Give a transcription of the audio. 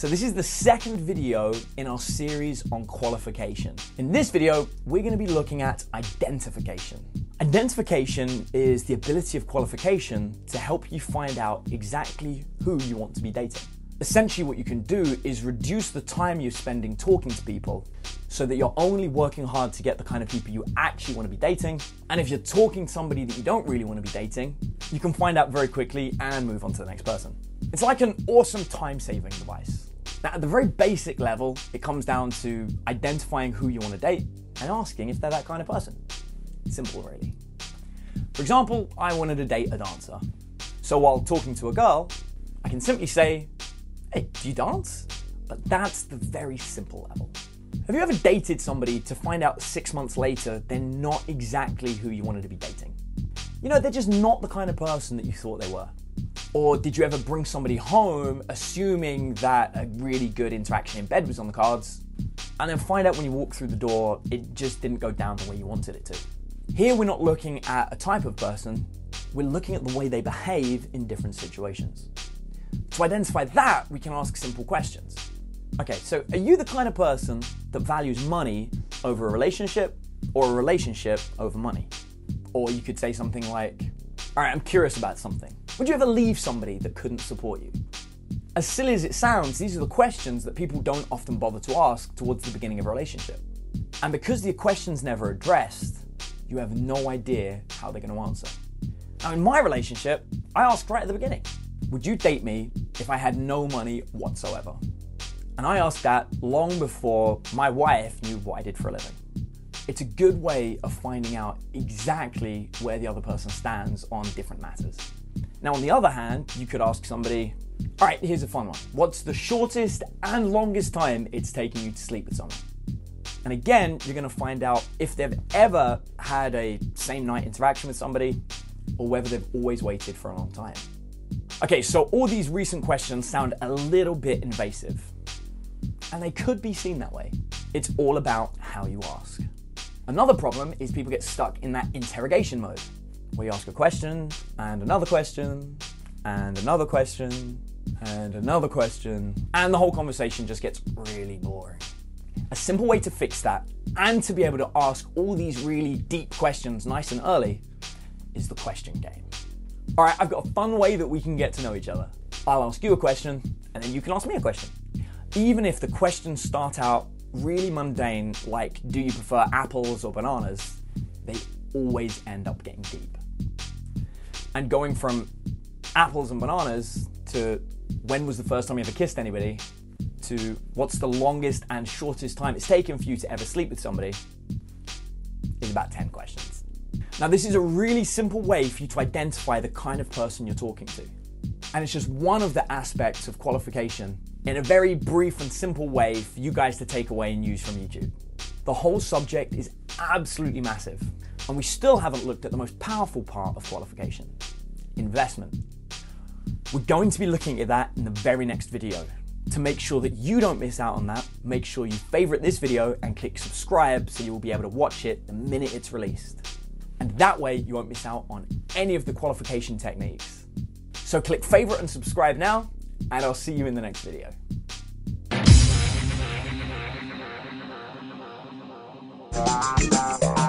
So this is the second video in our series on qualification. In this video, we're going to be looking at identification. Identification is the ability of qualification to help you find out exactly who you want to be dating. Essentially, what you can do is reduce the time you're spending talking to people so that you're only working hard to get the kind of people you actually want to be dating. And if you're talking to somebody that you don't really want to be dating, you can find out very quickly and move on to the next person. It's like an awesome time-saving device. Now, at the very basic level, it comes down to identifying who you want to date and asking if they're that kind of person. Simple, really. For example, I wanted to date a dancer. So while talking to a girl, I can simply say, "Hey, do you dance?" But that's the very simple level. Have you ever dated somebody to find out 6 months later they're not exactly who you wanted to be dating? You know, they're just not the kind of person that you thought they were. Or did you ever bring somebody home assuming that a really good interaction in bed was on the cards, and then find out when you walk through the door it just didn't go down the way you wanted it to? Here we're not looking at a type of person, we're looking at the way they behave in different situations. To identify that, we can ask simple questions. Okay, so are you the kind of person that values money over a relationship, or a relationship over money? Or you could say something like, all right, I'm curious about something. Would you ever leave somebody that couldn't support you? As silly as it sounds, these are the questions that people don't often bother to ask towards the beginning of a relationship. And because the question's never addressed, you have no idea how they're going to answer. Now, in my relationship, I asked right at the beginning, would you date me if I had no money whatsoever? And I asked that long before my wife knew what I did for a living. It's a good way of finding out exactly where the other person stands on different matters. Now, on the other hand, you could ask somebody, all right, here's a fun one. What's the shortest and longest time it's taken you to sleep with someone? And again, you're going to find out if they've ever had a same night interaction with somebody or whether they've always waited for a long time. Okay, so all these recent questions sound a little bit invasive, and they could be seen that way. It's all about how you ask. Another problem is people get stuck in that interrogation mode, where you ask a question, and another question, and another question, and another question, and the whole conversation just gets really boring. A simple way to fix that, and to be able to ask all these really deep questions nice and early, is the question game. All right, I've got a fun way that we can get to know each other. I'll ask you a question, and then you can ask me a question. Even if the questions start out really mundane, like do you prefer apples or bananas, they always end up getting deep. And going from apples and bananas to when was the first time you ever kissed anybody, to what's the longest and shortest time it's taken for you to ever sleep with somebody, is about 10 questions. Now, this is a really simple way for you to identify the kind of person you're talking to. And it's just one of the aspects of qualification in a very brief and simple way for you guys to take away and use from YouTube. The whole subject is absolutely massive, and we still haven't looked at the most powerful part of qualification: investment. We're going to be looking at that in the very next video. To make sure that you don't miss out on that, make sure you favorite this video and click subscribe so you will be able to watch it the minute it's released. And that way you won't miss out on any of the qualification techniques. So click favorite and subscribe now, and I'll see you in the next video. Bye.